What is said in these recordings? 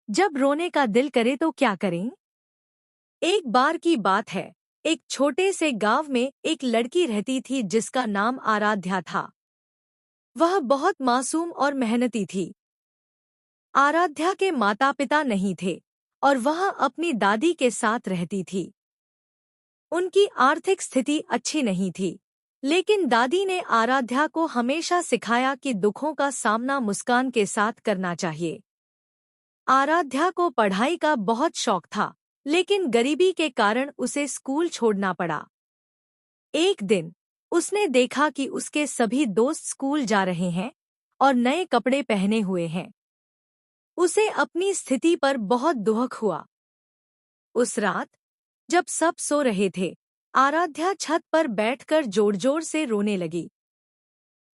जब रोने का दिल करे तो क्या करें? एक बार की बात है। एक छोटे से गांव में एक लड़की रहती थी जिसका नाम आराध्या था। वह बहुत मासूम और मेहनती थी। आराध्या के माता पिता नहीं थे और वह अपनी दादी के साथ रहती थी। उनकी आर्थिक स्थिति अच्छी नहीं थी, लेकिन दादी ने आराध्या को हमेशा सिखाया कि दुखों का सामना मुस्कान के साथ करना चाहिए। आराध्या को पढ़ाई का बहुत शौक था, लेकिन गरीबी के कारण उसे स्कूल छोड़ना पड़ा। एक दिन उसने देखा कि उसके सभी दोस्त स्कूल जा रहे हैं और नए कपड़े पहने हुए हैं। उसे अपनी स्थिति पर बहुत दुख हुआ। उस रात जब सब सो रहे थे, आराध्या छत पर बैठकर जोर-जोर से रोने लगी।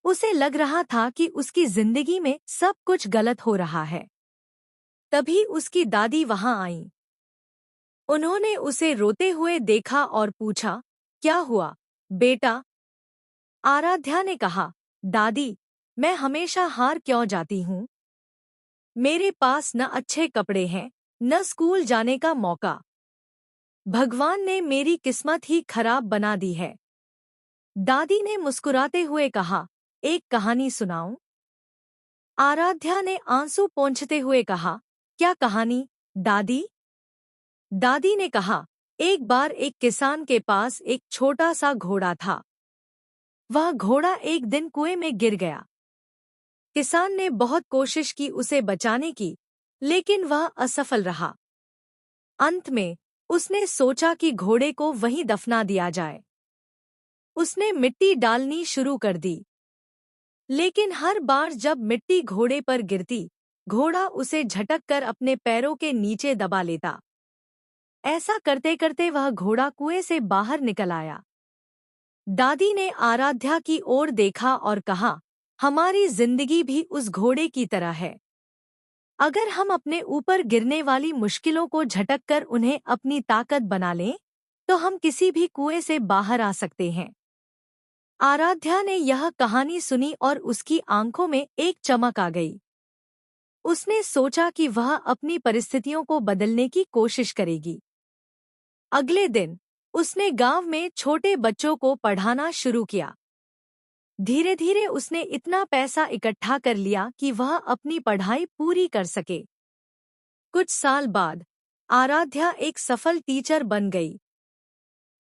उसे लग रहा था कि उसकी जिंदगी में सब कुछ गलत हो रहा है। तभी उसकी दादी वहां आईं। उन्होंने उसे रोते हुए देखा और पूछा, क्या हुआ, बेटा? आराध्या ने कहा, दादी, मैं हमेशा हार क्यों जाती हूँ? मेरे पास न अच्छे कपड़े हैं, न स्कूल जाने का मौका। भगवान ने मेरी किस्मत ही खराब बना दी है। दादी ने मुस्कुराते हुए कहा, एक कहानी सुनाऊं? आराध्या ने आंसू पोंछते हुए कहा, क्या कहानी, दादी? दादी ने कहा, एक बार एक किसान के पास एक छोटा सा घोड़ा था। वह घोड़ा एक दिन कुएं में गिर गया। किसान ने बहुत कोशिश की उसे बचाने की, लेकिन वह असफल रहा। अंत में उसने सोचा कि घोड़े को वहीं दफना दिया जाए। उसने मिट्टी डालनी शुरू कर दी, लेकिन हर बार जब मिट्टी घोड़े पर गिरती, घोड़ा उसे झटक कर अपने पैरों के नीचे दबा लेता। ऐसा करते करते वह घोड़ा कुएं से बाहर निकल आया। दादी ने आराध्या की ओर देखा और कहा, हमारी जिंदगी भी उस घोड़े की तरह है। अगर हम अपने ऊपर गिरने वाली मुश्किलों को झटक कर उन्हें अपनी ताकत बना लें, तो हम किसी भी कुएं से बाहर आ सकते हैं। आराध्या ने यह कहानी सुनी और उसकी आंखों में एक चमक आ गई। उसने सोचा कि वह अपनी परिस्थितियों को बदलने की कोशिश करेगी। अगले दिन उसने गांव में छोटे बच्चों को पढ़ाना शुरू किया। धीरे धीरे उसने इतना पैसा इकट्ठा कर लिया कि वह अपनी पढ़ाई पूरी कर सके। कुछ साल बाद आराध्या एक सफल टीचर बन गई।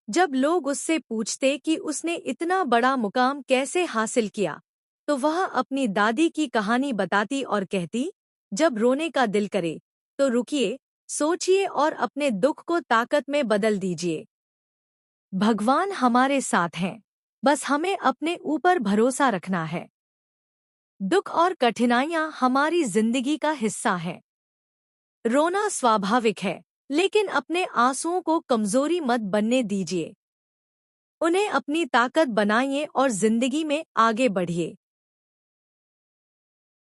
जब लोग उससे पूछते कि उसने इतना बड़ा मुकाम कैसे हासिल किया, तो वह अपनी दादी की कहानी बताती और कहती, जब रोने का दिल करे तो रुकिए, सोचिए और अपने दुख को ताकत में बदल दीजिए। भगवान हमारे साथ हैं, बस हमें अपने ऊपर भरोसा रखना है। दुख और कठिनाइयां हमारी जिंदगी का हिस्सा हैं। रोना स्वाभाविक है, लेकिन अपने आंसुओं को कमजोरी मत बनने दीजिए। उन्हें अपनी ताकत बनाइए और जिंदगी में आगे बढ़िए।